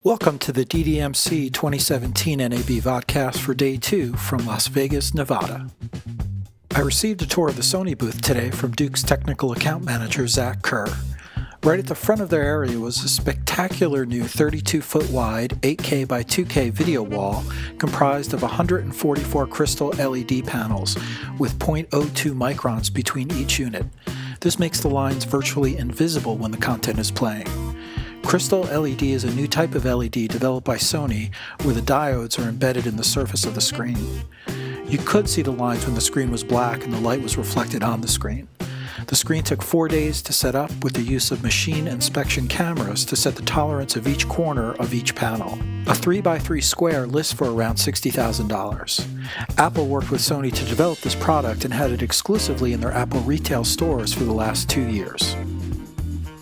Welcome to the DDMC 2017 NAB vodcast for Day 2 from Las Vegas, Nevada. I received a tour of the Sony booth today from Duke's technical account manager, Zach Kerr. Right at the front of their area was a spectacular new 32-foot wide 8K by 2K video wall comprised of 144 crystal LED panels with 0.02 microns between each unit. This makes the lines virtually invisible when the content is playing. Crystal LED is a new type of LED developed by Sony where the diodes are embedded in the surface of the screen. You could see the lines when the screen was black and the light was reflected on the screen. The screen took 4 days to set up with the use of machine inspection cameras to set the tolerance of each corner of each panel. A 3x3 square lists for around $60,000. Apple worked with Sony to develop this product and had it exclusively in their Apple retail stores for the last 2 years.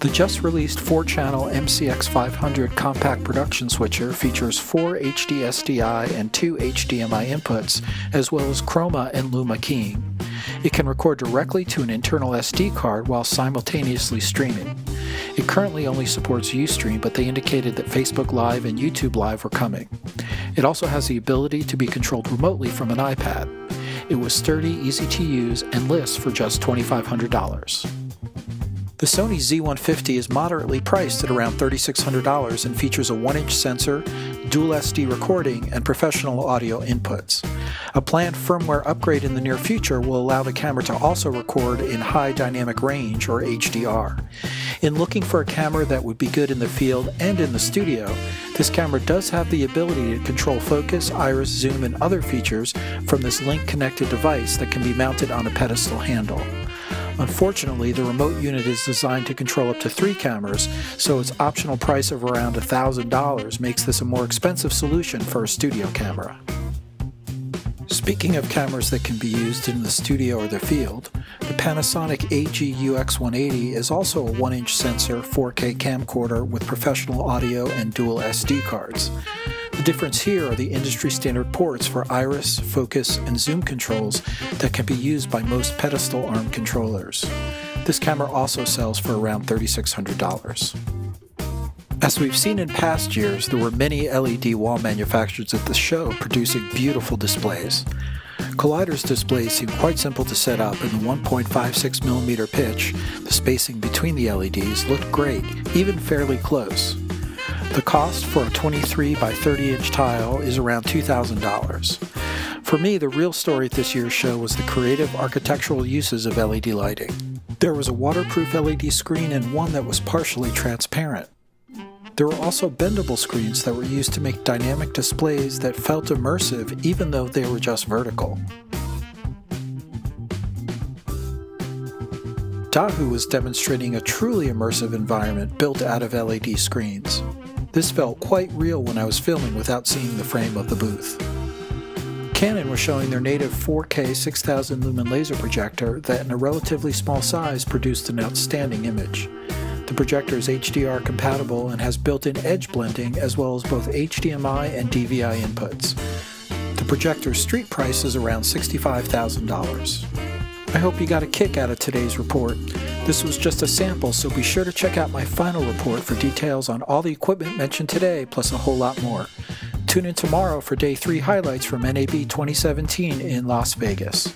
The just-released 4-channel MCX500 compact production switcher features 4 HD SDI and 2 HDMI inputs, as well as chroma and luma keying. It can record directly to an internal SD card while simultaneously streaming. It currently only supports Ustream, but they indicated that Facebook Live and YouTube Live were coming. It also has the ability to be controlled remotely from an iPad. It was sturdy, easy to use, and lists for just $2,500. The Sony Z150 is moderately priced at around $3,600 and features a 1-inch sensor, dual SD recording, and professional audio inputs. A planned firmware upgrade in the near future will allow the camera to also record in high dynamic range, or HDR. In looking for a camera that would be good in the field and in the studio, this camera does have the ability to control focus, iris, zoom, and other features from this link-connected device that can be mounted on a pedestal handle. Unfortunately, the remote unit is designed to control up to 3 cameras, so its optional price of around $1,000 makes this a more expensive solution for a studio camera. Speaking of cameras that can be used in the studio or the field, the Panasonic AG-UX180 is also a 1-inch sensor 4K camcorder with professional audio and dual SD cards. The difference here are the industry standard ports for iris, focus, and zoom controls that can be used by most pedestal arm controllers. This camera also sells for around $3,600. As we've seen in past years, there were many LED wall manufacturers at the show producing beautiful displays. Collider's displays seem quite simple to set up, and the 1.56mm pitch, the spacing between the LEDs, looked great, even fairly close. The cost for a 23 by 30 inch tile is around $2,000. For me, the real story at this year's show was the creative architectural uses of LED lighting. There was a waterproof LED screen and one that was partially transparent. There were also bendable screens that were used to make dynamic displays that felt immersive even though they were just vertical. Dahu was demonstrating a truly immersive environment built out of LED screens. This felt quite real when I was filming without seeing the frame of the booth. Canon was showing their native 4K 6000 lumen laser projector that in a relatively small size produced an outstanding image. The projector is HDR compatible and has built-in edge blending as well as both HDMI and DVI inputs. The projector's street price is around $65,000. I hope you got a kick out of today's report. This was just a sample, so be sure to check out my final report for details on all the equipment mentioned today, plus a whole lot more. Tune in tomorrow for Day 3 highlights from NAB 2017 in Las Vegas.